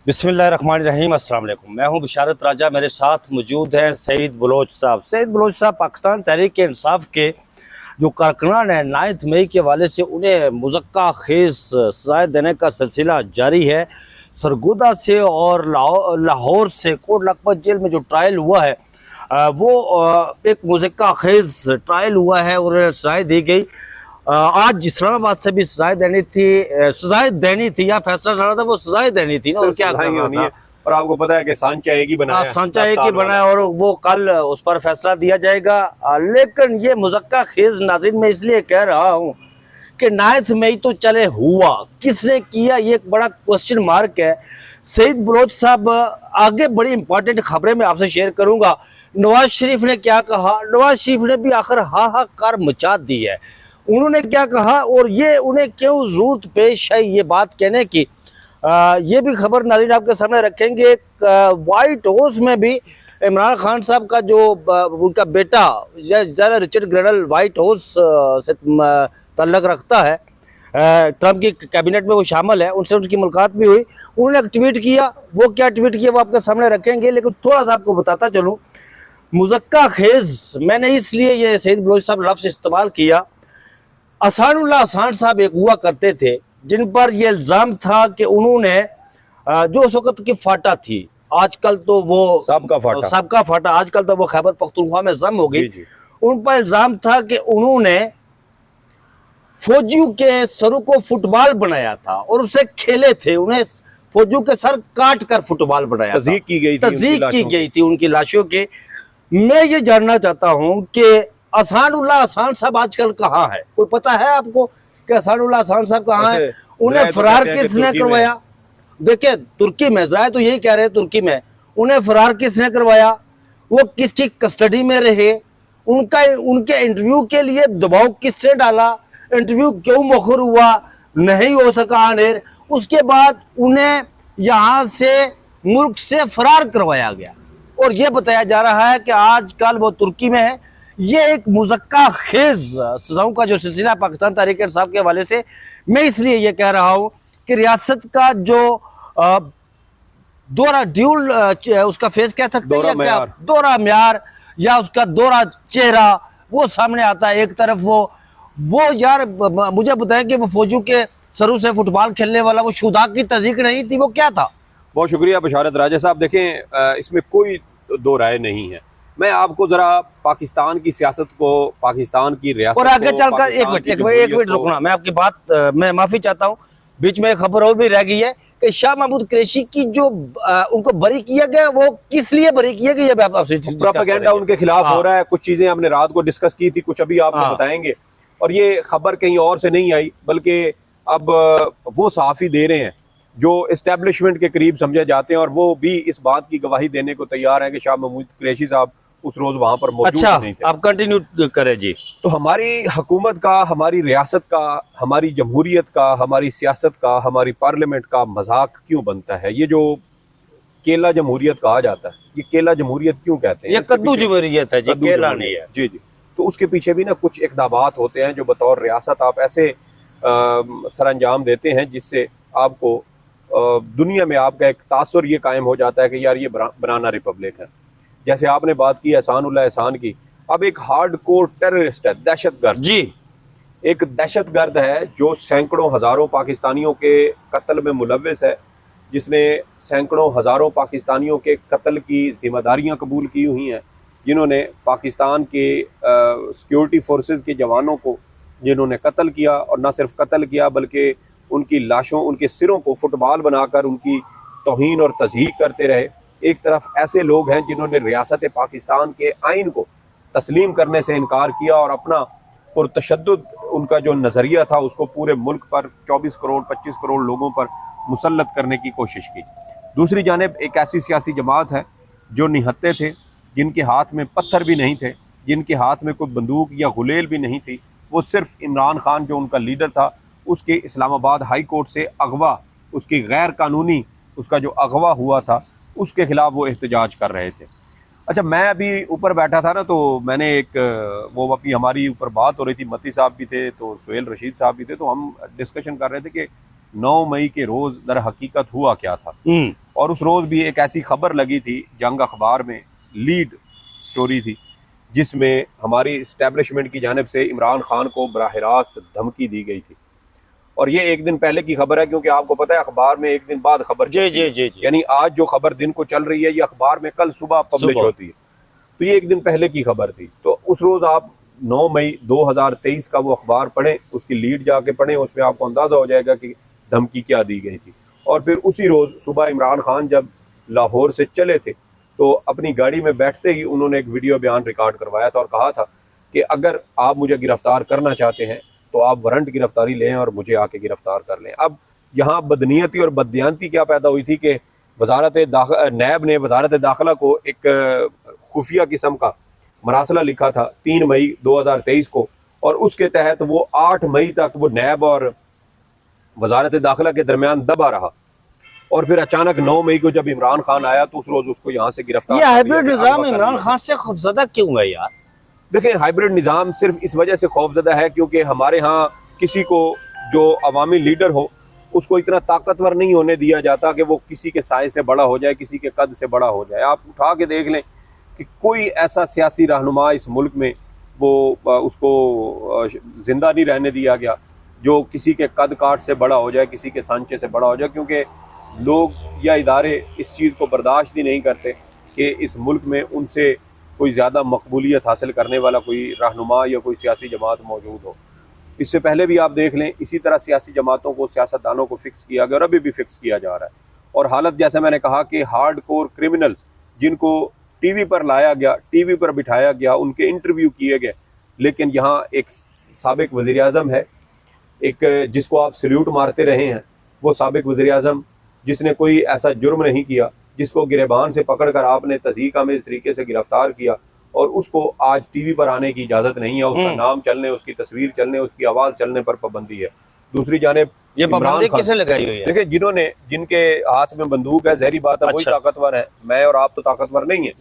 बिस्मिल्लाहिर्रहमानिर्रहीम, अस्सलाम वालेकुम। मैं हूं बिशारत राजा, मेरे साथ मौजूद हैं सईद बलोच साहब। सईद बलोच साहब पाकिस्तान तहरीक इंसाफ के जो कारकुनान हैं, 9 मई के हवाले से उन्हें मुज़क्का खेज़ सज़ाएं देने का सिलसिला जारी है। सरगोदा से और लाहौर से कोट लखपत जेल में जो ट्रायल हुआ है वो एक मुज़क्का खेज़ ट्रायल हुआ है और सज़ाएं दी गई। आज इस्लामाबाद से भी सजाएं देनी थी या फैसला डाला था, वो सजाएं देनी थी ना, और क्या होनी है। और आपको पता है कि सांचा एक ही बनाया, सांचा एक ही बनाया और वो कल उस पर फैसला दिया जाएगा। लेकिन ये मुज़क्का खेज नाज़रीन मैं इसलिए कह रहा हूँ कि 9 मई तो चले हुआ, किसने किया ये एक बड़ा क्वेश्चन मार्क है। सईद बलोच साहब, आगे बड़ी इंपॉर्टेंट खबरें मैं आपसे शेयर करूंगा। नवाज शरीफ ने क्या कहा, नवाज शरीफ ने भी आखिर हाहाकार मचा दी है। उन्होंने क्या कहा और ये उन्हें क्यों जरूरत पेश है ये बात कहने की, ये भी खबर नाज़रीन आपके सामने रखेंगे। वाइट हाउस में भी इमरान खान साहब का जो उनका बेटा ज़रा रिचर्ड ग्रेडल वाइट हाउस से तल्लक रखता है, ट्रंप की कैबिनेट में वो शामिल है, उनसे उनकी मुलाकात भी हुई। उन्होंने एक ट्वीट किया, वो क्या ट्वीट किया वो आपके सामने रखेंगे। लेकिन थोड़ा सा आपको बताता चलूँ, मुज़क्का खेज़ मैंने इसलिए ये सईद बलोच साहब लफ्ज़ इस्तेमाल किया। अहसानुल्लाह अहसान साहब एक हुआ करते थे जिन पर यह इल्ज़ाम था कि उन्होंने जो उस वक्त की फाटा थी, आजकल तो वो सबका फाटा आजकल तो वो खैबर पख्तूनख्वा में जम हो गई। उन पर इल्ज़ाम था कि उन्होंने फौजियों के सरों को फुटबॉल बनाया था और उसे खेले थे, उन्हें फौजियों के सर काट कर फुटबॉल बनाया, तज़ीक की गई थी उनकी लाशों के। मैं ये जानना चाहता हूँ कि अहसानुल्लाह अहसान साहब आजकल कहाँ है? कोई पता है आपको कि अहसानुल्लाह अहसान साहब कहाँ है? उन्हें फरार किसने करवाया? देखिए तुर्की में, ज़ाहिर तो यही कह रहे हैं तुर्की में। उन्हें फरार किसने करवाया? वो किसकी कस्टडी में रहे? उनके इंटरव्यू के लिए दबाव किसने डाला? इंटरव्यू क्यों मौखूर हुआ, नहीं हो सका आनेर? उसके बाद उन्हें यहाँ से मुल्क से फरार करवाया गया और ये बताया जा रहा है कि आजकल वो तुर्की में है। ये एक मुज़क्का खेज सजाओं का जो सिलसिला पाकिस्तान तहरीक इंसाफ के हवाले से मैं इसलिए ये कह रहा हूँ कि रियासत का जो दौरा ड्यूल उसका फेस कह सकते हैं, दौरा म्यार या उसका दौरा चेहरा वो सामने आता है। एक तरफ वो यार मुझे बताया कि वो फौजियों के सरों से फुटबॉल खेलने वाला वो शुदा की तज़ीक नहीं थी, वो क्या था? बहुत शुक्रिया बिशारत राजा साहब। देखें, इसमें कोई दो राय नहीं है। मैं आपको जरा पाकिस्तान की सियासत को, पाकिस्तान की रियासत और आगे चलकर एक मिनट रुकना, मैं आपकी बात मैं माफी चाहता हूँ, बीच में एक खबर और भी रह गई है कि शाह महमूद कुरैशी की जो उनको बरी किया गया, वो किस लिए बरी किया गया? प्रोपेगेंडा उनके खिलाफ हो रहा है। कुछ चीजें हमने रात को डिस्कस की थी, कुछ अभी आपको बताएंगे। और ये खबर कहीं और से नहीं आई, बल्कि अब वो सहाफ़ी दे रहे हैं जो एस्टेब्लिशमेंट के करीब समझे जाते हैं, और वो भी इस बात की गवाही देने को तैयार है कि शाह महमूद कुरैशी साहब उस रोज वहां पर मौजूद नहीं थे। आप कंटिन्यू करें जी। तो हमारी हुकूमत का, हमारी रियासत का, हमारी जमहूरियत का, हमारी सियासत का, हमारी पार्लियामेंट का मजाक क्यों बनता है? ये जो केला जमहूरियत कहा जाता है, ये केला जमहूरियत क्यों कहते हैं? ये कद्दू जमहूरियत है जी, केला नहीं है। जी जी। तो उसके पीछे भी ना कुछ इक़दामात होते हैं जो बतौर रियासत आप ऐसे सरअंजाम देते हैं जिससे आपको दुनिया में आपका एक तासुर ये कायम हो जाता है कि यार ये बनाना रिपब्लिक है। जैसे आपने बात की एहसानुल्लाह एहसान की, अब एक हार्डकोर टेररिस्ट है, दहशतगर्द जी, एक दहशतगर्द है जो सैकड़ों हज़ारों पाकिस्तानियों के कत्ल में मुलव्वस है, जिसने सैकड़ों हज़ारों पाकिस्तानियों के कत्ल की जिम्मेदारियां कबूल की हुई हैं, जिन्होंने पाकिस्तान के सिक्योरिटी फोर्सेस के जवानों को जिन्होंने कत्ल किया, और ना सिर्फ कत्ल किया बल्कि उनकी लाशों, उनके सिरों को फुटबॉल बनाकर उनकी तौहीन और तज़हीक करते रहे। एक तरफ ऐसे लोग हैं जिन्होंने रियासत पाकिस्तान के आइन को तस्लीम करने से इनकार किया और अपना पुरतशद्दुद उनका जो नज़रिया था उसको पूरे मुल्क पर 24 करोड़ 25 करोड़ लोगों पर मुसल्लत करने की कोशिश की। दूसरी जानिब एक ऐसी सियासी जमात है जो निहत्ते थे, जिनके हाथ में पत्थर भी नहीं थे, जिनके हाथ में कोई बंदूक या गुलेल भी नहीं थी। वो सिर्फ इमरान खान जो उनका लीडर था, उसके इस्लामाबाद हाई कोर्ट से अगवा, उसकी गैर कानूनी उसका जो अगवा हुआ था उसके खिलाफ वो एहतजाज कर रहे थे। अच्छा, मैं अभी ऊपर बैठा था ना, तो मैंने वो अभी हमारी ऊपर बात हो रही थी, मती साहब भी थे, तो सुहेल रशीद साहब भी थे, तो हम डिस्कशन कर रहे थे कि 9 मई के रोज़ दर हकीकत हुआ क्या था। और उस रोज़ भी एक ऐसी खबर लगी थी, जंग अखबार में लीड स्टोरी थी, जिसमें हमारी इस्टेब्लिशमेंट की जानिब से इमरान खान को बराह रास्त धमकी दी गई थी। और ये एक दिन पहले की खबर है, क्योंकि आपको पता है अखबार में एक दिन बाद खबर चलती है। यानी आज जो खबर दिन को चल रही है, ये अखबार में कल सुबह पब्लिश होती है। तो ये एक दिन पहले की खबर थी। तो उस रोज़ आप 9 मई 2023 का वो अखबार पढ़ें, उसकी लीड जाके पढ़ें, उसमें आपको अंदाज़ा हो जाएगा कि धमकी क्या दी गई थी। और फिर उसी रोज़ सुबह इमरान खान जब लाहौर से चले थे, तो अपनी गाड़ी में बैठते ही उन्होंने एक वीडियो बयान रिकॉर्ड करवाया था और कहा था कि अगर आप मुझे गिरफ्तार करना चाहते हैं तो आप वारंट गिरफ्तारी लें और मुझे आके गिरफ्तार कर लें। अब यहाँ बदनीयती और बददियानती क्या पैदा हुई थी कि नैब ने वजारत दाखिला को एक खुफिया किस्म का मरासला लिखा था 3 मई 2023 को, और उसके तहत वो 8 मई तक वो नैब और वजारत दाखिला के दरमियान दबा रहा। और फिर अचानक 9 मई को जब इमरान खान आया तो उस रोज उसको यहाँ से गिरफ्तार ये हाइब्रिड निजाम इमरान खान से खौफजदा क्यों है यार? देखिए, हाइब्रिड निज़ाम सिर्फ इस वजह से खौफजदा है क्योंकि हमारे यहाँ किसी को जो अवामी लीडर हो उसको इतना ताकतवर नहीं होने दिया जाता कि वो किसी के साए से बड़ा हो जाए, किसी के कद से बड़ा हो जाए। आप उठा के देख लें कि कोई ऐसा सियासी रहनुमा इस मुल्क में वो उसको ज़िंदा नहीं रहने दिया गया जो किसी के कद काट से बड़ा हो जाए, किसी के सांचे से बड़ा हो जाए, क्योंकि लोग या इदारे इस चीज़ को बर्दाश्त ही नहीं करते कि इस मुल्क में उनसे कोई ज़्यादा मकबूलियत हासिल करने वाला कोई रहनुमा या कोई सियासी जमात मौजूद हो। इससे पहले भी आप देख लें, इसी तरह सियासी जमातों को, सियासतदानों को फ़िक्स किया गया और अभी भी फ़िक्स किया जा रहा है। और हालत जैसे मैंने कहा कि हार्ड कोर क्रिमिनल्स जिनको टीवी पर लाया गया, टीवी पर बिठाया गया, उनके इंटरव्यू किए गए, लेकिन यहाँ एक साबिक वज़ीर आज़म है, एक जिसको आप सल्यूट मारते रहे हैं, वो साबिक वज़ीर आज़म जिसने कोई ऐसा जुर्म नहीं किया, जिसको गिरबान से पकड़कर आपने तज़ीक़ा में इस तरीके से गिरफ्तार किया और उसको आज टीवी पर आने की इजाज़त नहीं है। उसका नाम चलने, उसकी तस्वीर चलने, उसकी आवाज़ चलने पर पाबंदी है। दूसरी जानिब ये पाबंदी किसने लगाई हुई है? देखिए, जिनके हाथ में बंदूक है, ज़ाहिर बात है वही ताकतवर है। मैं और आप तो ताकतवर नहीं है।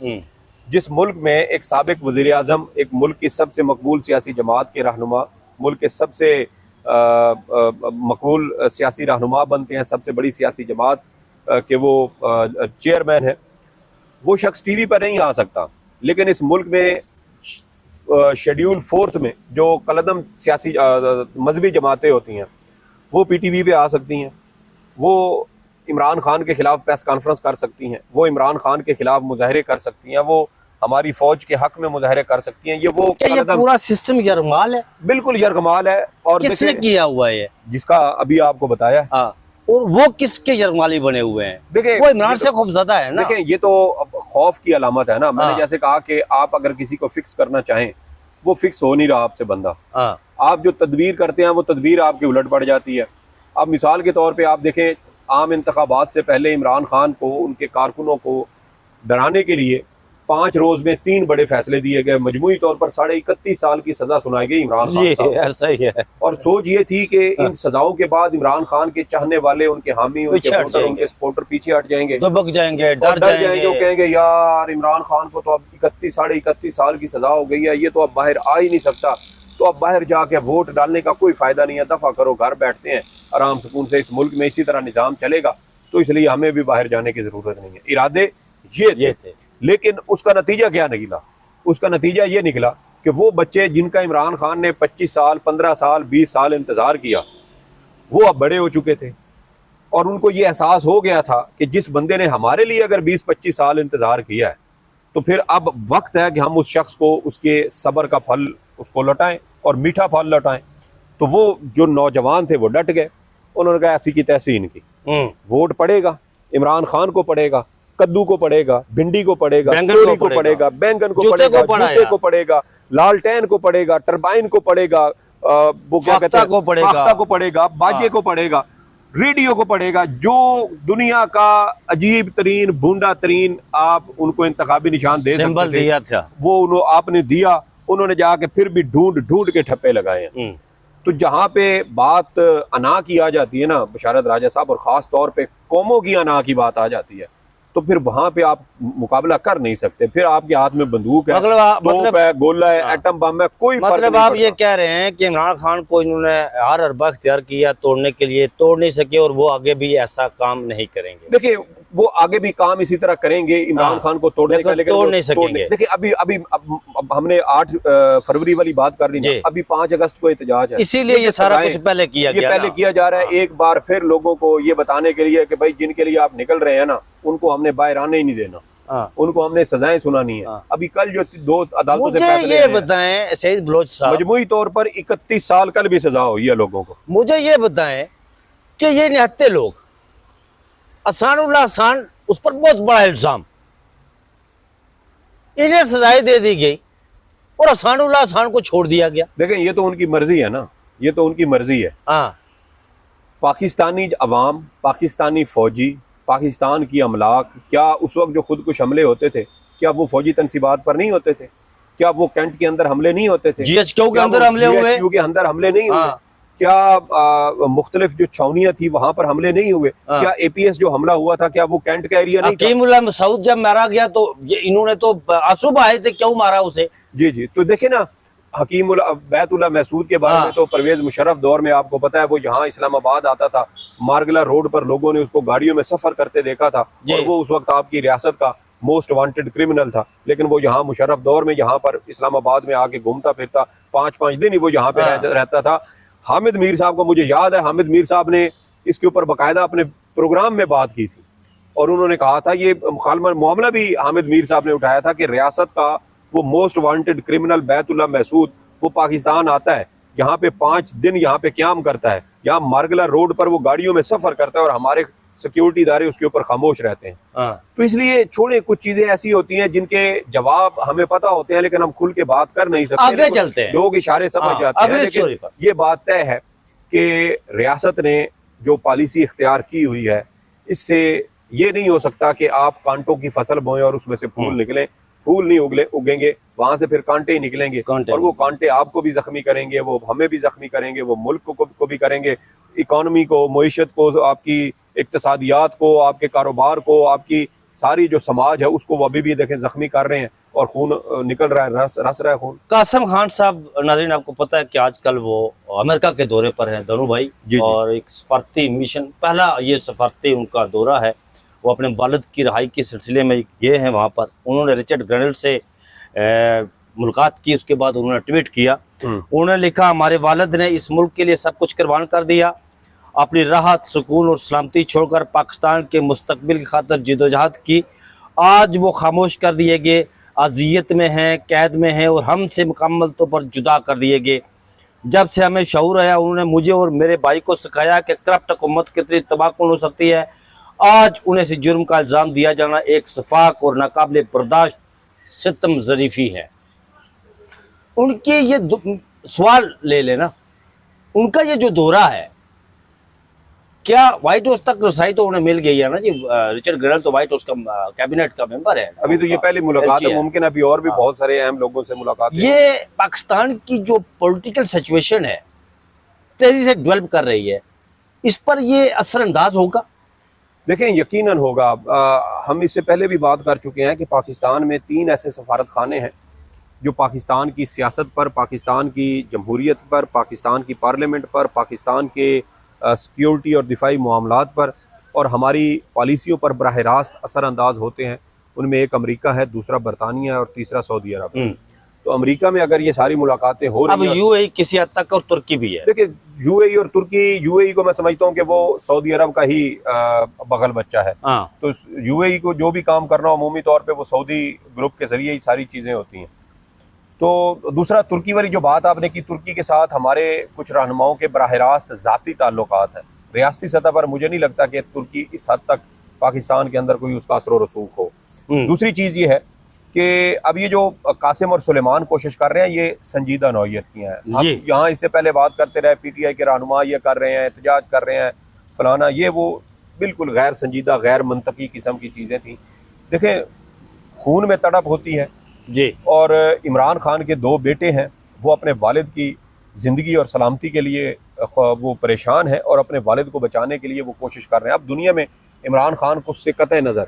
जिस मुल्क में एक साबिक वज़ीर आज़म, एक मुल्क की सबसे मकबूल सियासी जमात के रहनुमा, मुल्क के सबसे मकबूल सियासी रहनुमा बनते हैं, सबसे बड़ी सियासी जमात के वो चेयरमैन है, वो शख्स टीवी पर नहीं आ सकता। लेकिन इस मुल्क में शेड्यूल 4 में जो कलदम सियासी मजहबी जमातें होती हैं वो PTV पे आ सकती हैं, वो इमरान खान के खिलाफ प्रेस कॉन्फ्रेंस कर सकती हैं, वो इमरान खान के खिलाफ मुजाहरे कर सकती हैं, वो हमारी फौज के हक में मुजाहरे कर सकती हैं। ये पूरा सिस्टम यरगमाल है, बिल्कुल यरगमाल है। और किसने किया हुआ है? जिसका अभी आपको बताया। हाँ, और वो किसके यरगमाली बने हुए हैं? देखिए, वो इमरान से खौफजदा है ना। देखिए, ये तो खौफ की अलामत है ना। मैंने जैसे कहा कि आप अगर किसी को फिक्स करना चाहें, वो फिक्स हो नहीं रहा आपसे बंदा। आप जो तदबीर करते हैं वो तदबीर आपकी उलट पड़ जाती है। अब मिसाल के तौर पे आप देखें, आम इंतखाबात से पहले इमरान खान को, उनके कारकुनों को डराने के लिए 5 रोज में 3 बड़े फैसले दिए गए। मजमूई तौर पर 31.5 साल की सजा सुनाई गई इमरान खान साहब। सही है। और सोच ये थी कि इन सजाओं के बाद इमरान खान के चाहने वाले, उनके हामी, उनके वोटर, उनके सपोर्टर पीछे हट जाएंगे, दबक जाएंगे, डर जाएंगे। वो कहेंगे यार इमरान खान को तो अब 31 साल की सजा हो गई है, ये तो अब बाहर आ ही नहीं सकता, तो अब बाहर जाके वोट डालने का कोई फायदा नहीं है, दफा करो, घर बैठते हैं आराम सुकून से, इस मुल्क में इसी तरह निजाम चलेगा, तो इसलिए हमें भी बाहर जाने की जरूरत नहीं है। इरादे ये थे। लेकिन उसका नतीजा क्या निकला? उसका नतीजा ये निकला कि वो बच्चे जिनका इमरान खान ने 25 साल, 15 साल, 20 साल इंतजार किया, वो अब बड़े हो चुके थे और उनको ये एहसास हो गया था कि जिस बंदे ने हमारे लिए अगर 20-25 साल इंतजार किया है, तो फिर अब वक्त है कि हम उस शख्स को उसके सब्र का फल उसको लौटाएं और मीठा फल लौटाएं। तो वो जो नौजवान थे वो डट गए। उन्होंने कहा ऐसी की तैसी इनकी, वोट पड़ेगा, इमरान खान को पड़ेगा, कद्दू को पड़ेगा, भिंडी को पड़ेगा, तोरी को पड़ेगा, बैंगन को पड़ेगा, जूते को पड़ेगा, लालटेन को पड़ेगा, टरबाइन को पड़ेगा, वो क्या कहते हैं, फाख्ता को पड़ेगा, बाजे को पड़ेगा, रेडियो को पड़ेगा। जो दुनिया का अजीब तरीन, भूंडा तरीन आप उनको इंतखाबी निशान दे सकते थे, वो आपने दिया। उन्होंने जाके फिर भी ढूंढ के ठप्पे लगाए हैं। तो जहाँ पे बात अना की आ जाती है ना बशारत राजा साहब, और ख़ास तौर पे कौमों की अना की बात आ जाती है, तो फिर वहां पे आप मुकाबला कर नहीं सकते। फिर आपके हाथ में बंदूक है, तोप है, गोला है, एटम बम है, कोई फर्क नहीं पड़ता। आप ये कह रहे हैं कि इमरान खान को इन्होंने हर अरबा इख्तियार किया तोड़ने के लिए, तोड़ नहीं सके और वो आगे भी ऐसा काम नहीं करेंगे। देखिए, वो आगे भी काम इसी तरह करेंगे इमरान खान को तोड़ने का, लेकिन तोड़ नहीं सकेंगे। देखिए अब हमने 8 फरवरी वाली बात कर ली ना, अभी 5 अगस्त को एहतजाज है, इसीलिए ये सारा कुछ पहले किया गया, पहले किया जा रहा है एक बार फिर लोगों को ये बताने के लिए कि भाई जिनके लिए आप निकल रहे हैं ना, उनको हमने बाहर आने ही नहीं देना, उनको हमने सजाएं सुनानी है। अभी कल जो 2 अदालतों से फैसले ये बताएं शहीद बलोच साहब, मजमूई तौर पर 31 साल कल भी सजा हुई है लोगों को, मुझे ये बताएं कि ये निहत्ते लोग, अहसानुल्लाह खान उस पर बहुत बड़ा इल्जाम, इन्हें सजाएं दे दी गई और अहसानुल्लाह खान को छोड़ दिया गया। देखें ये तो उनकी मर्जी है ना, ये तो उनकी मर्जी है। पाकिस्तानी अवाम, पाकिस्तानी फौजी, पाकिस्तान की अमलाक, क्या उस वक्त जो खुदकुश हमले होते थे, क्या वो फौजी तनसीबात पर नहीं होते थे? क्या वो कैंट के अंदर हमले नहीं होते थे? GHQ के अंदर हमले हुए? GHQ के अंदर हमले नहीं हुए? क्या मुख्तलिफ जो छावनियां थी वहां पर हमले नहीं हुए? क्या APS जो हमला हुआ था, क्या वो कैंट का एरिया नहीं था? हकीमुल्लाह मसूद जब मारा गया तो इन्होंने तो आंसू बहाए थे, क्यों मारा उसे? जी, तो देखे ना, हकीमुल्लाह बैतुल्लाह महसूद के बारे में तो परवेज मुशर्रफ दौर में आपको पता है, वो यहाँ इस्लामाबाद आता था, मारगला रोड पर लोगों ने उसको गाड़ियों में सफर करते देखा था, और वो उस वक्त आपकी रियासत का मोस्ट वांटेड क्रिमिनल था। लेकिन वो यहाँ मुशर्रफ दौर में यहाँ पर इस्लामाबाद में आके घूमता फिरता, 5-5 दिन ही वो यहाँ पे रहता था। हामिद मीर साहब को मुझे याद है, हामिद मीर साहब ने इसके ऊपर बाकायदा अपने प्रोग्राम में बात की थी, और उन्होंने कहा था, ये मामला भी हामिद मीर साहब ने उठाया था कि रियासत का वो most wanted criminal Baitullah Mehsud वो पाकिस्तान आता है, यहाँ पे 5 दिन यहाँ पे क्याम करता है, यहाँ मारगला रोड पर वो गाड़ियों में सफर करता है, और हमारे सिक्योरिटी इदारे उसके ऊपर खामोश रहते हैं। तो इसलिए छोड़े, कुछ चीजें ऐसी होती हैं जिनके जवाब हमें पता होते हैं, लेकिन हम खुल के बात कर नहीं सकते, आगे चलते हैं, लोग इशारे समझ जाते हैं। लेकिन ये बात तय है कि रियासत ने जो पॉलिसी इख्तियार की हुई है, इससे ये नहीं हो सकता कि आप कांटों की फसल बोएं और उसमें से फूल निकले। फूल नहीं उगेंगे, वहां से फिर कांटे ही निकलेंगे, और वो कांटे आपको भी जख्मी करेंगे, वो हमें भी जख्मी करेंगे, वो मुल्क को भी करेंगे, इकोनॉमी को, मईशत को, आपकी इक्तसादियात को, आपके कारोबार को, आपकी सारी जो समाज है उसको वो अभी भी देखें जख्मी कर रहे हैं, और खून निकल रहा है, रस रहा है खून। कासिम खान साहब, नाज़रीन आपको पता है कि आजकल वो अमेरिका के दौरे पर हैं, दोनों भाई, और एक सफारती मिशन, पहला ये सफारती उनका दौरा है, वो अपने वालिद की रहाई के सिलसिले में गए हैं वहाँ पर। उन्होंने रिचर्ड ग्रेनल से मुलाकात की, उसके बाद उन्होंने ट्वीट किया, उन्होंने लिखा, हमारे वालिद ने इस मुल्क के लिए सब कुछ कुर्बान कर दिया, अपनी राहत, सुकून और सलामती छोड़कर पाकिस्तान के मुस्तकबिल की खातिर जिदोजहद की। आज वो खामोश कर दिए गए, अजियत में हैं, कैद में हैं, और हमसे मुकम्मल तौर पर जुदा कर दिए गए। जब से हमें शऊर आया, उन्होंने मुझे और मेरे भाई को सिखाया कि करप्ट हुकूमत कितनी तबाहकुन हो सकती है। आज उन्हें से जुर्म का इल्ज़ाम दिया जाना एक सफाक और नाकाबिल बर्दाश्त सितम ज़रीफ़ी है। उनके ये सवाल ले लेना, उनका ये जो दौरा है, क्या व्हाइट हाउस तक रसाई तो उन्हें मिल गई है ना जी? रिचर्ड ग्रेनल तो व्हाइट हाउस का कैबिनेट का मेंबर है, अभी तो ये पहली मुलाकात है, मुमकिन अभी और भी बहुत सारे अहम लोगों से मुलाकात। ये पाकिस्तान की जो पॉलिटिकल सिचुएशन है तेजी से डेवलप कर रही है, इस पर ये असरअंदाज होगा? देखें, यकीनन होगा। हम इससे पहले भी बात कर चुके हैं कि पाकिस्तान में 3 ऐसे सफारत खाने हैं जो पाकिस्तान की सियासत पर, पाकिस्तान की जमहूरियत पर, पाकिस्तान की पार्लियामेंट पर, पाकिस्तान के सिक्योरिटी और दिफाई मामलात पर और हमारी पॉलिसियों पर बराह रास्त असरअंदाज होते हैं। उनमें एक अमेरिका है, दूसरा बरतानिया है, और तीसरा सऊदी अरब है। तो अमेरिका में अगर ये सारी मुलाकातें हो रही हैं, UAE किसी हद तक, और तुर्की भी है। देखिए, UAE और तुर्की, UAE को मैं समझता हूँ कि वो सऊदी अरब का ही बगल बच्चा है। तो UAE को जो भी काम करना हो, अमूमी तौर पे वो सऊदी ग्रुप के जरिए ही सारी चीज़ें होती हैं। तो दूसरा, तुर्की वाली जो बात आपने की, तुर्की के साथ हमारे कुछ रहनुमाओं के बराह रास्त ज़ाती ताल्लुकात हैं। रियासती सतह पर मुझे नहीं लगता कि तुर्की इस हद तक पाकिस्तान के अंदर कोई उसका असर रसूख हो। दूसरी चीज़ ये है कि अब ये जो कासिम और सुलेमान कोशिश कर रहे हैं, ये संजीदा नौइयत की हैं। हम यहाँ इससे पहले बात करते रहे, PTI के रहनुमा ये कर रहे हैं, एहतजाज कर रहे हैं, फलाना, ये वो बिल्कुल गैर संजीदा, गैर मंतकी किस्म की चीज़ें थी। देखें, खून में तड़प होती है जी, और इमरान खान के 2 बेटे हैं, वो अपने वालिद की ज़िंदगी और सलामती के लिए वो परेशान हैं, और अपने वालिद को बचाने के लिए वो कोशिश कर रहे हैं। अब दुनिया में इमरान खान को उससे कतई नज़र,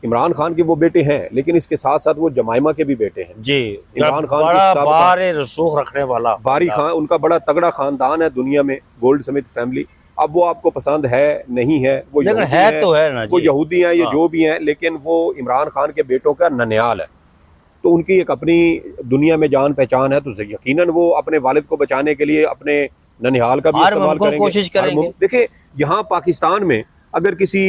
इमरान खान के वो बेटे हैं, लेकिन इसके साथ साथ वो जमाइमा के भी बेटे हैं जी। इमरान खान बड़ा रसूख रखने वाला बारी खान, उनका बड़ा तगड़ा ख़ानदान है दुनिया में, गोल्ड समिथ फैमिली। अब वो आपको पसंद है नहीं है, वो लेकिन यहूदी है हैं, तो है ना वो जी। यहूदी हैं, ये हाँ। जो भी हैं, लेकिन वो इमरान खान के बेटों का ननिहाल है, तो उनकी एक अपनी दुनिया में जान पहचान है, तो यकीनन वो अपने वालिद को बचाने के लिए अपने ननिहाल का भी हर इस्तेमाल मुमकिन करेंगे। कोशिश करेंगे। देखिए यहाँ पाकिस्तान में अगर किसी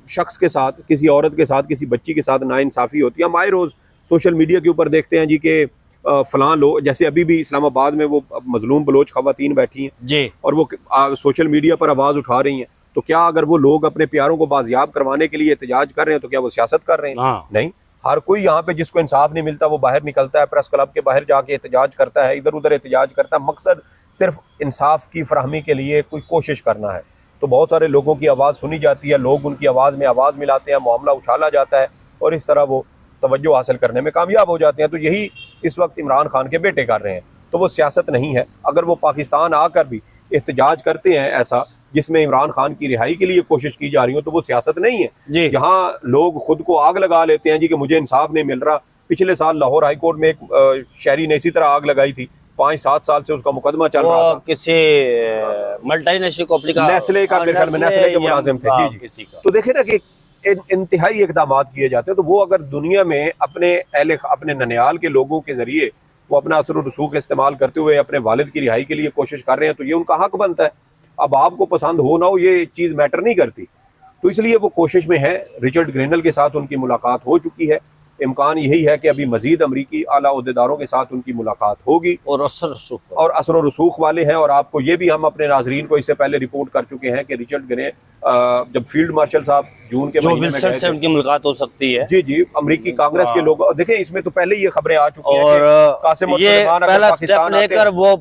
शख्स के साथ, किसी औरत के साथ, किसी बच्ची के साथ नाइंसाफ़ी होती है, हम आए रोज़ सोशल मीडिया के ऊपर देखते हैं जी कि फलां लोग, जैसे अभी भी इस्लामाबाद में वो मजलूम बलोच खवातीन बैठी हैं जी। और वो सोशल मीडिया पर आवाज़ उठा रही हैं, तो क्या अगर वो लोग अपने प्यारों को बाजियाब करवाने के लिए एहतजाज कर रहे हैं तो क्या वो सियासत कर रहे हैं? हाँ। नहीं, हर कोई यहाँ पे जिसको इंसाफ नहीं मिलता वो बाहर निकलता है, प्रेस क्लब के बाहर जाके एहतजाज करता है, इधर उधर एहतजाज करता है, मकसद सिर्फ इंसाफ की फराहमी के लिए कोई कोशिश करना है। तो बहुत सारे लोगों की आवाज़ सुनी जाती है, लोग उनकी आवाज़ में आवाज़ मिलाते हैं, मामला उछाला जाता है और इस तरह वो तवज्जो हासिल करने में कामयाब हो जाते हैं। तो यही इस वक्त इमरान खान के बेटे कर रहे हैं, तो वो सियासत नहीं है। अगर वो पाकिस्तान आकर भी एहतजाज करते हैं ऐसा जिसमें इमरान खान की रिहाई के लिए कोशिश की जा रही हो, तो वो सियासत नहीं है। जी। यहाँ लोग खुद को आग लगा लेते हैं जी कि मुझे इंसाफ नहीं मिल रहा। पिछले साल लाहौर हाई कोर्ट में एक शहरी ने इसी तरह आग लगाई थी, 5-7 साल से उसका मुकदमा चल रहा वो था। किसी मल्टीनेशनल कंपनी का, नेस्ले का, मेरे ख्याल में नेस्ले के मुलाजिम थे। जी जी। किसी का। तो देखे ना कि इंतहाई इकदाम किए जाते हैं, तो वो अगर दुनिया में अपने ननिहाल के लोगों के जरिए वो अपना असर और रसूख इस्तेमाल करते हुए अपने वालिद की रिहाई के लिए कोशिश कर रहे हैं, तो ये उनका हक बनता है। अब आपको पसंद हो ना हो ये चीज़ मैटर नहीं करती, तो इसलिए वो कोशिश में है। रिचर्ड ग्रेनल के साथ उनकी मुलाकात हो चुकी है, इम्कान यही है कि अभी मजीद अमरीकी आला ओहदेदारों के साथ उनकी मुलाकात होगी और असर और रसूख वाले हैं। और आपको ये भी हम अपने नाजरीन को इससे पहले रिपोर्ट कर चुके हैं कि रिचर्ड ग्रे जब फील्ड मार्शल साहब जून के महीने में गए से थे, उनकी मुलाकात हो सकती है। जी जी, अमरीकी कांग्रेस के लोग देखें, इसमें तो पहले ये खबरें आ चुकी हैं और कि कासिम और ये सलमान अगर पहला स्टेप पाकिस्तान आते लेकर हैं, वो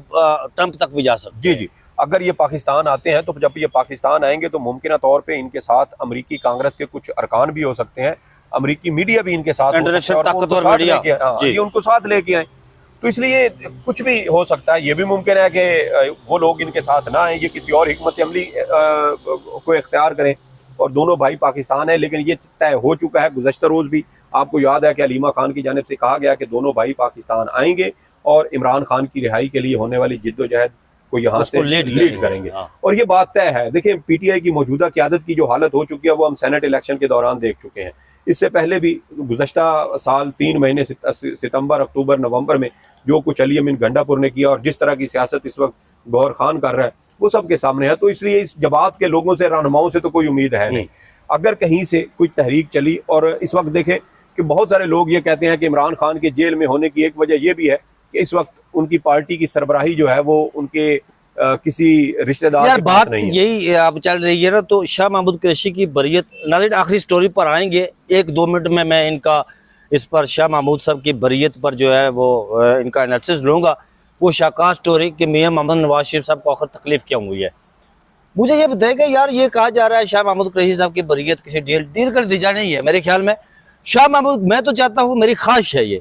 ट्रंप तक भी जा सकते जी जी, अगर ये पाकिस्तान आते हैं तो जब ये पाकिस्तान आएंगे तो मुमकिन तौर पे इनके साथ अमरीकी कांग्रेस के कुछ अरकान भी हो सकते हैं, अमरीकी मीडिया भी इनके साथ हो सकता है इंटरनेशनल और वो उनको ताकतवर साथ मीडिया। लेके हाँ, जी। ये उनको साथ लेके आए। तो इसलिए कुछ भी हो सकता है। ये भी मुमकिन है कि वो लोग इनके साथ ना आए, ये किसी और हिकमत अमली को इख्तियार करें और दोनों भाई पाकिस्तान है। लेकिन ये तय हो चुका है, गुज़श्ता रोज़ भी आपको याद है कि हलीमा खान की जानिब से कहा गया कि दोनों भाई पाकिस्तान आएंगे और इमरान खान की रिहाई के लिए होने वाली जिद्दोजहद को यहाँ से लीड करेंगे। हाँ। और ये बात तय है। देखिए पीटीआई की मौजूदा क़यादत की जो हालत हो चुकी है वो हम सेनेट इलेक्शन के दौरान देख चुके हैं। इससे पहले भी गुज़श्ता साल 3 महीने सितंबर, अक्टूबर, नवंबर में जो कुछ अली अमीन गंडापुर ने किया और जिस तरह की सियासत इस वक्त गौहर खान कर रहा है वो सबके सामने है। तो इसलिए इस जमात के लोगों से, रहनुमाओं से तो कोई उम्मीद है नहीं। अगर कहीं से कोई तहरीक चली, और इस वक्त देखें कि बहुत सारे लोग ये कहते हैं कि इमरान खान के जेल में होने की एक वजह यह भी है कि इस वक्त उनकी पार्टी की सरबराही जो है वो उनके किसी रिश्तेदार यार के पास बात नहीं है। यही आप चल रही है ना। तो शाह महमूद कुरैशी की बरियत, नाज़रीन आखिरी स्टोरी पर आएंगे, 1-2 मिनट में मैं इनका इस पर शाह महमूद साहब की बरियत पर जो है वो इनका एनालिसिस लूँगा। वो शाहकार स्टोरी कि मियां मोहम्मद नवाज शरीफ साहब को आखिर तकलीफ क्यों हुई है। मुझे ये बताएगा यार, ये कहा जा रहा है शाह महमूद कुरैशी साहब की बरियत किसी डील कर दी जानी है। मेरे ख्याल में शाह महमूद, मैं तो चाहता हूँ, मेरी ख्वाहिश है ये,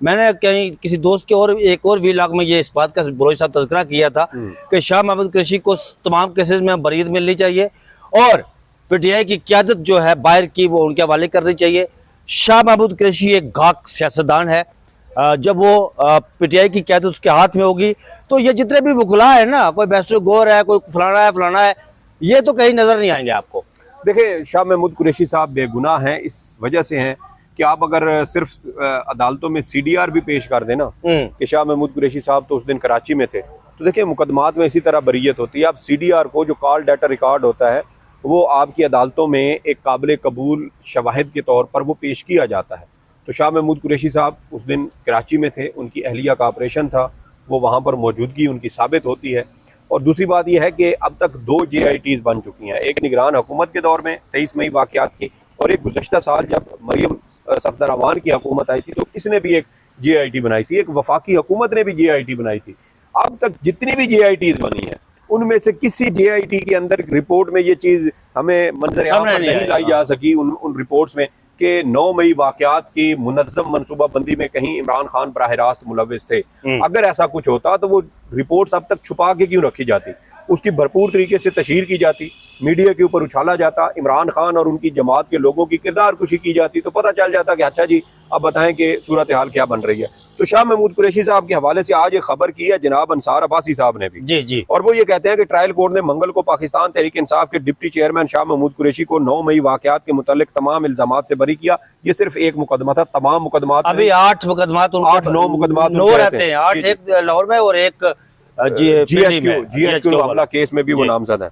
मैंने कहीं किसी दोस्त के और एक और व्लॉग में ये इस बात का बरोज साहब तज़किरा किया था कि शाह महमूद कुरैशी को तमाम केसेस में बरियत मिलनी चाहिए और पीटीआई की क़यादत जो है बाहर की वो उनके हवाले करनी चाहिए। शाह महमूद कुरैशी एक गाक सियासतदान है, जब वो पीटीआई की क़यादत उसके हाथ में होगी तो ये जितने भी वकला है ना, कोई बैरिस्टर गौर है, कोई फलाना है, ये तो कहीं नजर नहीं आएंगे आपको। देखिए शाह महमूद कुरैशी साहब बेगुनाह हैं, इस वजह से हैं कि आप अगर सिर्फ अदालतों में सीडीआर भी पेश कर देना कि शाह महमूद कुरैशी साहब तो उस दिन कराची में थे, तो देखिए मुकदमात में इसी तरह बरियत होती है। आप सीडीआर को, जो कॉल डाटा रिकॉर्ड होता है, वो आपकी अदालतों में एक काबिल कबूल शवाहिद के तौर पर वो पेश किया जाता है। तो शाह महमूद कुरैशी साहब उस दिन कराची में थे, उनकी अहलिया का ऑपरेशन था, वो वहाँ पर मौजूदगी उनकी साबित होती है। और दूसरी बात यह है कि अब तक 2 JITs बन चुकी हैं, एक निगरान हुकूमत के दौर में 23 मई वाक़यात की, और एक गुज़श्ता साल जब मरियम सफदर अवान की हुकूमत आई थी तो इसने भी एक JIT बनाई थी, एक वफाकी हुकूमत ने भी JIT बनाई थी। अब तक जितनी भी JITs बनी हैं उनमें से किसी JIT के अंदर रिपोर्ट में ये चीज़ हमें मंजर-ए-आम पर नहीं लाई जा सकी उन रिपोर्ट्स में कि 9 मई वाक़यात की मुनज़्ज़म मनसूबाबंदी में कहीं इमरान खान बराह रास्त मुलव्विस थे। अगर ऐसा कुछ होता तो वो रिपोर्ट्स अब तक छुपा के क्यों रखी जाती, उसकी भरपूर तरीके से तशहीर की जाती। मीडिया के ऊपर उछाला जाता, इमरान खान और उनकी जमात के लोगों की किरदार कुशी की जाती, तो पता चल जाता कि अच्छा जी अब बताएं कि सूरत हाल क्या बन रही है। तो शाह महमूद कुरैशी साहब के हवाले से आज एक खबर की है जनाब अंसार अब्बासी साहब ने भी, जी जी, और वो ये कहते हैं कि ट्रायल कोर्ट ने मंगल को पाकिस्तान तहरीक इंसाफ के डिप्टी चेयरमैन शाह महमूद कुरैशी को 9 मई वाकयात के मुतालिक तमाम इल्जामात से बरी किया। ये सिर्फ एक मुकदमा था, तमाम मुकदमात अभी 8 मुकदमात, 8-9 मुकदमात 9 रहते हैं, 8 एक लाहौर में और एक GHQ मामला केस में भी वो नामजद है।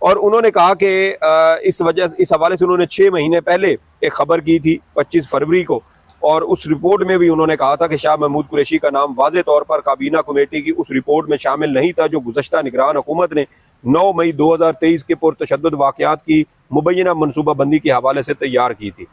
और उन्होंने कहा कि इस हवाले से उन्होंने 6 महीने पहले एक खबर की थी 25 फरवरी को, और उस रिपोर्ट में भी उन्होंने कहा था कि शाह महमूद कुरैशी का नाम वाज़े तौर पर काबीना कमेटी की उस रिपोर्ट में शामिल नहीं था जो गुज़श्ता निगरान हुकूमत ने 9 मई 2023 के पुरतशद्दुद वाक़यात की मुबैना मनसूबाबंदी के हवाले से तैयार की थी।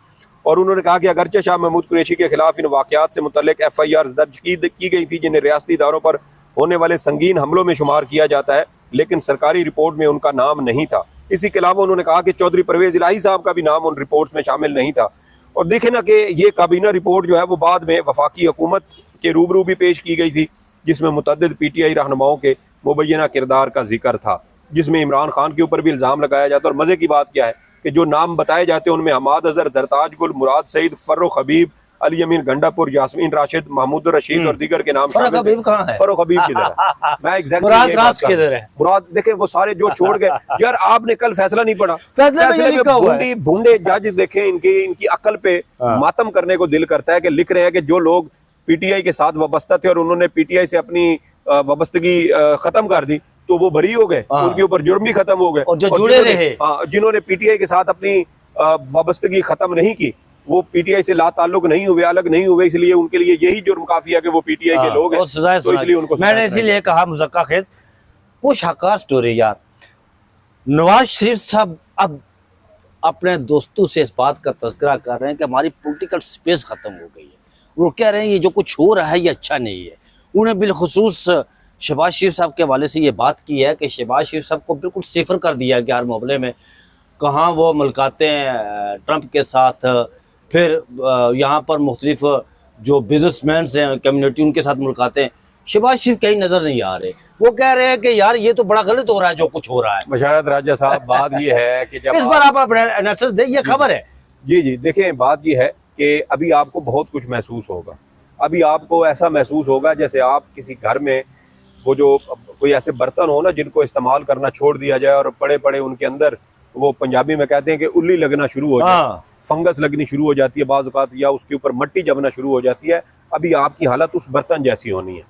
और उन्होंने कहा कि अगरचे शाह महमूद कुरैशी के खिलाफ इन वाक़यात से मुतल्लिक FIR दर्ज की गई थी जिन्हें रियासती इदारों पर होने वाले संगीन हमलों में शुमार किया जाता है, लेकिन सरकारी रिपोर्ट में उनका नाम नहीं था। इसी के अलावा उन्होंने कहा कि चौधरी परवेज इलाही साहब का भी नाम उन रिपोर्ट्स में शामिल नहीं था। और देखे ना कि ये काबीना रिपोर्ट जो है वो बाद में वफाकी हुकूमत के रूबरू भी पेश की गई थी, जिसमें मुतअद्दिद PTI रहनुमाओं के मुबैना किरदार का जिक्र था, जिसमें इमरान खान के ऊपर भी इल्ज़ाम लगाया जाता है। और मज़े की बात क्या है कि जो नाम बताए जाते हैं उनमें हमाद अजहर, जरताज गुल, मुराद सईद, फर्रुख हबीब, अली अमीन गंडापुर, यास्मीन राशिद, महमूद रशीद और दीगर के नाम फर्रुख हबीब कहाँ है? फर्रुख हबीब किधर है? मैं एग्जैक्टली मुराद देखे वो सारे जो छोड़ गए यार, आपने कल फैसला नहीं पढ़ा, फैसले में भूंडे जज देखे, इनकी अकल पे मातम करने को दिल करता है कि लिख रहे हैं कि जो लोग PTI के साथ वाबस्ता थे और उन्होंने PTI से अपनी वाबस्तगी खत्म कर दी तो वो बरी हो गए, उनके ऊपर जुर्म भी खत्म हो गए। और जो जुड़े रहे, जिन्होंने PTI के साथ अपनी वाबस्तगी खत्म नहीं की वो PTI से ला ताल्लुक नहीं हुए, अलग नहीं हुए, इसलिए उनके लिए यही जुर्म काफी है कि वो PTI के लोग हैं, तो इसलिए उनको मैंने इसीलिए कहा मुज़क्का खेज वो शाकार स्टोरी यार। नवाज शरीफ साहब अब अपने दोस्तों से इस बात का तज़किरा कर रहे हैं कि हमारी पॉलिटिकल स्पेस खत्म हो गई है। वो कह रहे हैं ये जो कुछ हो रहा है ये अच्छा नहीं है। उन्हें बिलखुसूस शहबाज शरीफ साहब के हवाले से ये बात की है कि शहबाज शरीफ साहब को बिल्कुल सिफर कर दिया गया हर मामले में, कहाँ वो मुलाकातें ट्रंप के साथ, फिर यहाँ पर मुख्तलिफ जो बिजनेसमैन हैं कम्युनिटी उनके साथ मुलाकातें, शहबाज शरीफ कहीं नजर नहीं आ रहे। वो कह रहे हैं कि यार ये तो बड़ा गलत हो रहा है जो कुछ हो रहा है। बशारत राजा साहब बात ये है कि जब इस बार आप अपने एनालिसिस दें, ये खबर है। जी जी देखें, बात ये है कि अभी आपको बहुत कुछ महसूस होगा। अभी आपको ऐसा महसूस होगा जैसे आप किसी घर में वो जो कोई ऐसे बर्तन हो ना जिनको इस्तेमाल करना छोड़ दिया जाए और पड़े पड़े उनके अंदर वो पंजाबी में कहते हैं कि उल्ली लगना शुरू हो जाए, फंगस लगनी शुरू हो जाती है बाज़ औक़ात, या उसके ऊपर मिट्टी जमना शुरू हो जाती है। अभी आपकी हालत उस बर्तन जैसी होनी है,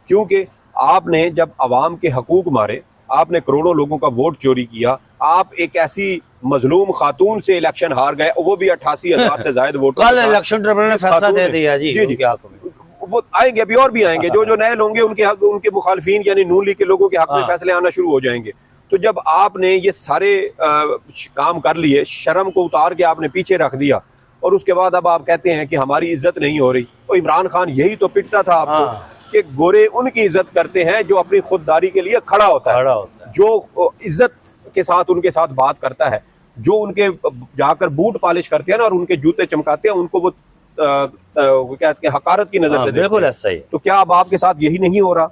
क्योंकि आपने जब आवाम के हकूक मारे, आपने करोड़ों लोगों का वोट चोरी किया, आप एक ऐसी मजलूम खातून से इलेक्शन हार गए, वो भी 88,000 से ज्यादा वोट। कल इलेक्शन ट्रिब्यूनल ने फैसला दे दिया जी। वो आएंगे, अभी और भी आएंगे, जो नए होंगे उनके मुखालफिन यानी नून लीग के लोगों के हक में फैसले आना शुरू हो जाएंगे। तो जब आपने ये सारे काम कर लिए, शर्म को उतार के आपने पीछे रख दिया, और उसके बाद अब आप कहते हैं कि हमारी इज्जत नहीं हो रही। तो इमरान खान यही तो पिटता था आपको कि गोरे उनकी इज्जत करते हैं जो अपनी खुददारी के लिए खड़ा होता है, जो इज्जत के साथ उनके साथ बात करता है, जो उनके जाकर बूट पॉलिश करते हैं ना और उनके जूते चमकाते हैं, उनको वो कहते हैं हकारत की नजर से बिल्कुल ऐसा ही। तो क्या अब आपके साथ यही नहीं हो रहा?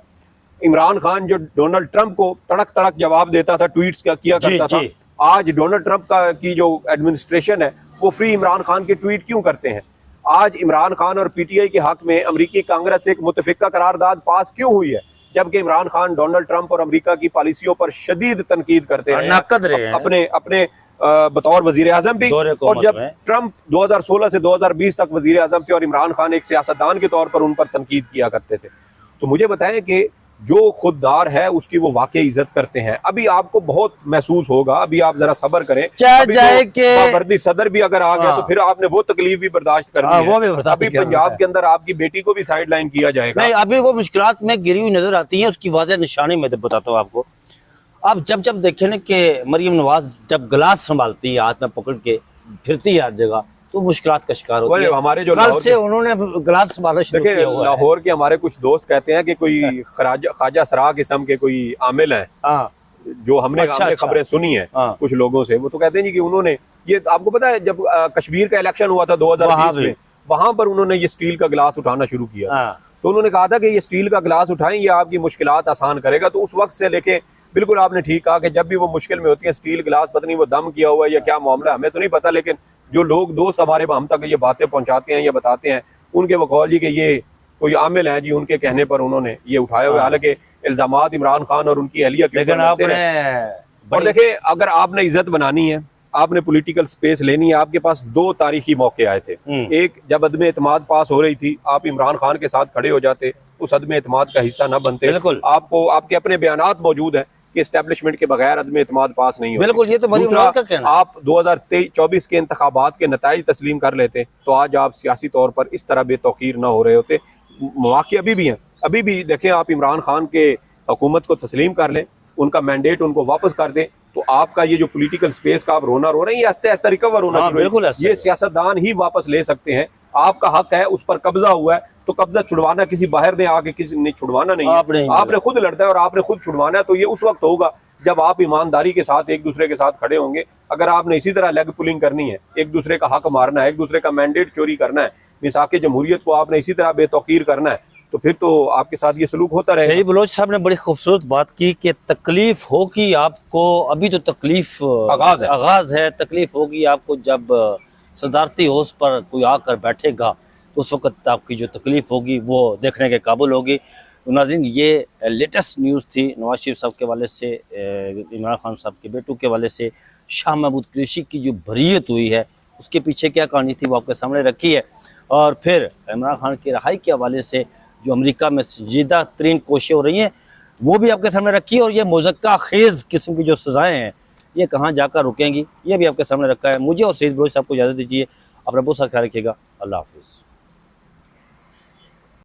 इमरान खान जो डोनाल्ड ट्रंप को तड़क तड़क जवाब देता था, ट्वीट्स किया करता था, आज डोनाल्ड ट्रंप की जो एडमिनिस्ट्रेशन है वो फ्री इमरान खान के ट्वीट क्यों करते हैं? आज इमरान खान और PTI के हक में अमेरिकी कांग्रेस से एक मुतफिका करारदाद पास क्यों हुई है, जबकि इमरान खान डोनाल्ड ट्रंप और अमेरिका की पॉलिसियों पर शदीद तनकीद करते हैं अपने बतौर वजीर आजम भी। और जब ट्रंप 2016 से 2020 तक वजीर आजम थे और इमरान खान एक सियासतदान के तौर पर उन पर तनकीद किया करते थे। तो मुझे बताएं कि जो खुददार है उसकी वो वाकई इज्जत करते हैं। अभी आपको बहुत महसूस होगा, अभी आप जरा सब्र करें, चाहे के वर्दी सदर भी अगर आ गया तो फिर आपने वो तकलीफ भी बर्दाश्त करनी है। अभी पंजाब के अंदर आपकी बेटी को भी साइड लाइन किया जाएगा। नहीं, अभी वो मुश्किलात में गिरी हुई नजर आती है, उसकी वाज़ेह निशानी मैं बताता हूँ आपको। आप जब देखें ना कि मरियम नवाज जब गिलास संभालती है हाथ में पकड़ के फिरती है हर जगह, तो मुश्किलात का शिकार होती है। हमारे जो कल से उन्होंने गिलास संभालना शुरू किया हुआ है। लाहौर के हमारे कुछ दोस्त कहते हैं कि कोई ख्वाजा सरा किस्म के कोई आमिल हैं, जो हमने खबरें सुनी है कुछ लोगों से, वो तो कहते हैं जी कि उन्होंने ये, आपको पता है जब कश्मीर का इलेक्शन हुआ था 2020 में, वहां पर उन्होंने ये स्टील का गिलास उठाना शुरू किया। तो उन्होंने कहा था कि ये स्टील का गिलास उठाएं, ये आपकी मुश्किलात आसान करेगा। तो उस वक्त से लेके बिल्कुल आपने ठीक कहा कि जब भी वो मुश्किल में होती है, स्टील गिलास पता नहीं वो दम किया हुआ है या क्या मामला, हमें तो नहीं पता, लेकिन जो लोग दोस्त हमारे हम तक ये बातें पहुंचाते हैं या बताते हैं, उनके बकौल जी कि ये कोई आमिल हैं जी, उनके कहने पर उन्होंने ये उठाए हुए, हालांकि इल्जामात इमरान खान और उनकी अहलिया के लेकिन ऊपर लगते आपने हैं। और देखिए, अगर आपने इज्जत बनानी है, आपने पॉलिटिकल स्पेस लेनी है, आपके पास दो तारीखी मौके आए थे। एक, जब अदम एतमाद पास हो रही थी, आप इमरान खान के साथ खड़े हो जाते, उस अदम एतमाद का हिस्सा न बनते। बिल्कुल। आपको आपके अपने बयानात मौजूद हैं कि एस्टेब्लिशमेंट के बगैर अदम एतमाद पास नहीं होती। बिल्कुल, ये तो मरीम दूसरा, नवाज का कहना है। आप 2024 के इंतखाबात के नताइज तस्लीम कर लेते तो आज आप सियासी तौर पर इस तरह बेतौकीर न हो रहे होते। मौके अभी भी हैं, अभी भी देखें, आप इमरान खान के हुकूमत को तस्लीम कर लें, उनका मैंडेट उनको वापस कर दें, तो आपका ये जो पॉलिटिकल स्पेस का आप रोना रो रहे हैं, ये आस्ते आस्ते रिकवर होना हाँ, शुरू बिल्कुल है। ऐसे ये सियासतदान ही वापस ले सकते हैं। आपका हक है, उस पर कब्जा हुआ है, तो कब्जा छुड़वाना किसी बाहर ने आके किसी ने छुड़वाना नहीं है, आपने खुद लड़ना है और आपने खुद छुड़वाना है। तो ये उस वक्त होगा जब आप ईमानदारी के साथ एक दूसरे के साथ खड़े होंगे। अगर आपने इसी तरह लेग पुलिंग करनी है, एक दूसरे का हक मारना है, एक दूसरे का मैंडेट चोरी करना है, मिसाक जमहूरियत को आपने इसी तरह बेतौकीर करना है, तो फिर तो आपके साथ ये सलूक होता रहेगा। सही, बलोच साहब ने बड़ी खूबसूरत बात की कि तकलीफ होगी आपको, अभी तो तकलीफ आगाज है, तकलीफ होगी आपको जब सदारती होश पर कोई आकर बैठेगा, तो उस वक्त आपकी जो तकलीफ होगी वो देखने के काबिल होगी। तो नाज़रीन, ये लेटेस्ट न्यूज़ थी नवाज शरीफ साहब के हवाले से, इमरान खान साहब के बेटों के हवाले से शाह महमूद कुरैशी की जो बरीयत हुई है, उसके पीछे क्या कहानी थी वो आपके सामने रखी है। और फिर इमरान खान की रहाई के हवाले से जो अमेरिका में संजीदा तरीन कोशिशें हो रही हैं वो भी आपके सामने रखी है, और ये मुज़क्का खेज़ किस्म की जो सज़ाएँ हैं ये कहाँ जाकर रुकेंगी, ये भी आपके सामने रखा है। मुझे और सईद बलोच साहब को इजाज़त दीजिए, अपना बहुत सा ख्याल रखिएगा। अल्लाह हाफिज़।